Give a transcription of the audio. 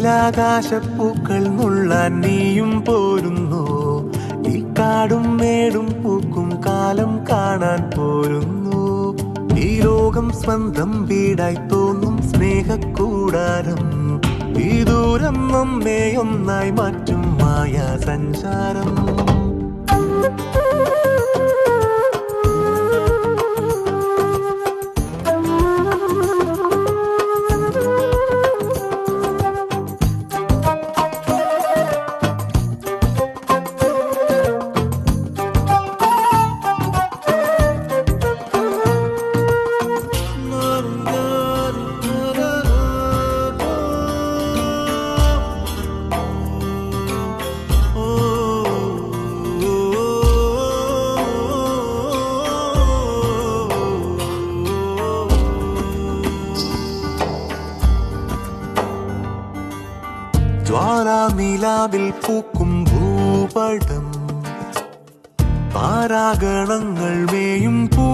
നീലാകാശപ്പൂക്കൾ നുള്ളാൻ നീയും പോരുന്നു. ഈ കാടും മേടും പൂക്കും കാലം കാണാൻ പോരുന്നു. ഈ ലോകം സ്വന്തം വീടായി തോന്നും സ്നേഹക്കൂടാരം. ഈ ദൂരം നമ്മെ ഒന്നായി മാറ്റും മായാ സഞ്ചാരം. ജ്വാലാനിലാവിൽ പൂക്കും ഭൂപടം, താരാഗണങ്ങൾ മേയും പൂ